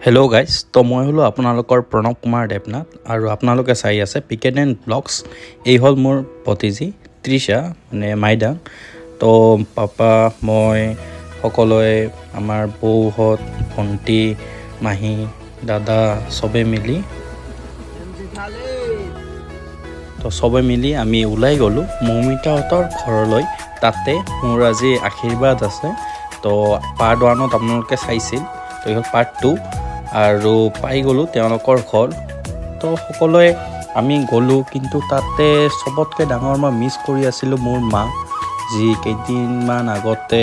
Hello' guys, তো মই হ'লোঁ আপোনালোকৰ প্ৰণৱ কুমাৰ দেৱনাথ আৰু আপোনালোকে চাই আছে পিকেট এণ্ড ব্লগছ। এই হ'ল মোৰ ভতিজী তৃষা, মানে মাইডাং। তো পাপা, মই সকলোৱে, আমাৰ বৌহঁত, ভণ্টি, মাহী, দাদা চবে মিলি আমি ওলাই গ'লোঁ মৌমিতাহঁতৰ ঘৰলৈ। তাতে মোৰ আজি আশীৰ্বাদ আছে। তো পাৰ্ট 1ত আপোনালোকে চাইছিল, তো এই হ'ল পাৰ্ট 2 আৰু পাই গ'লোঁ তেওঁলোকৰ ঘৰ। তো সকলোৱে আমি গ'লোঁ, কিন্তু তাতে চবতকৈ ডাঙৰ মই মিছ কৰি আছিলোঁ মোৰ মা, যি কেইদিনমান আগতে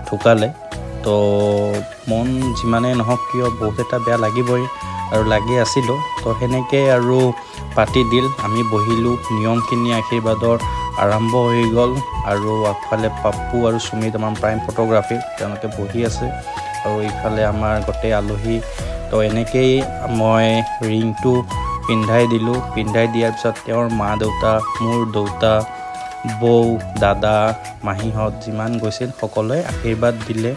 ঢুকালে। তো মন যিমানেই নহওক কিয় বহুত এটা বেয়া লাগিবই আৰু লাগি আছিলোঁ। তো সেনেকৈ আৰু পাতি দিল, আমি বহিলোঁ, নিয়মখিনি আশীৰ্বাদৰ আৰম্ভ হৈ গ'ল। আৰু আগফালে পাপ্পু আৰু সুমিত, আমাৰ প্ৰাইম ফটোগ্ৰাফী, তেওঁলোকে বহি আছে। আৰু ইফালে আমাৰ গোটেই আলহী। তো এনেকেই মই ৰিংটো পিন্ধাই দিলোঁ। পিন্ধাই দিয়াৰ পিছত তেওঁৰ মা দেউতা, মোৰ দেউতা, বৌ, দাদা, মাহীহঁত যিমান গৈছিল সকলোৱে আশীৰ্বাদ দিলে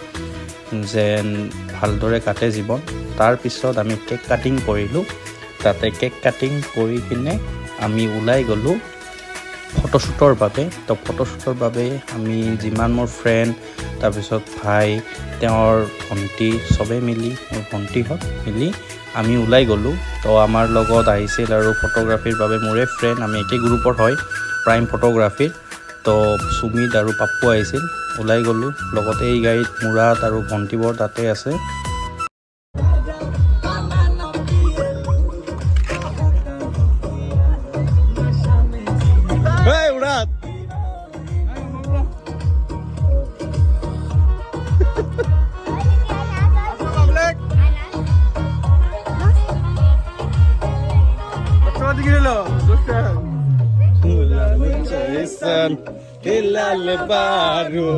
যেন ভালদৰে কাটে জীৱন। তাৰপিছত আমি কেক কাটিং কৰিলোঁ। তাতে কেক কাটিং কৰি কিনে আমি ওলাই গ'লোঁ ফটোশ্বুটৰ বাবে। তো ফটোশ্বুটৰ বাবে আমি যিমান মোৰ ফ্ৰেণ্ড, তাৰপিছত ভাই, তেওঁৰ ভণ্টি, চবেই মিলি, মোৰ ভণ্টিহঁত মিলি আমি ওলাই গ'লোঁ। তো আমাৰ লগত আহিছিল আৰু ফটোগ্ৰাফীৰ বাবে মোৰে ফ্ৰেণ্ড, আমি একে গ্ৰুপৰ হয় প্ৰাইম ফটোগ্ৰাফীৰ। তো সুমিত আৰু পাপ্পু আহিছিল, ওলাই গ'লোঁ লগতে। এই গাড়ীত মুৰাদ আৰু ভণ্টিবোৰ তাতে আছে। Hilal baru,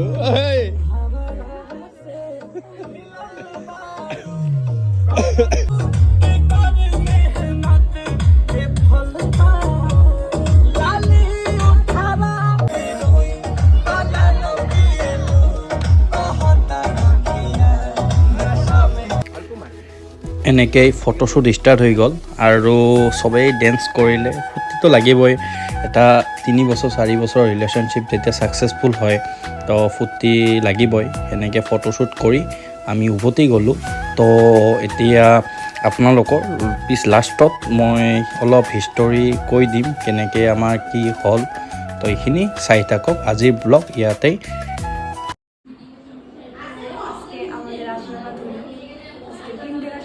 এনেকেই ফটোশ্বুট ষ্টাৰ্ট হৈ গ'ল আৰু চবেই ডেন্স কৰিলে। ফূৰ্তিটো লাগিবই, এটা 3 বছৰ 4 বছৰ ৰিলেশ্যনশ্বিপ যেতিয়া ছাকচেছফুল হয় তো ফূৰ্তি লাগিবই। সেনেকৈ ফটোশ্বুট কৰি আমি উভতি গ'লোঁ। তো এতিয়া আপোনালোকৰ লাষ্টত মই অলপ হিষ্টৰী কৈ দিম, কেনেকৈ আমাৰ কি হ'ল। তো এইখিনি চাই থাকক। আজিৰ ব্লগ ইয়াতেই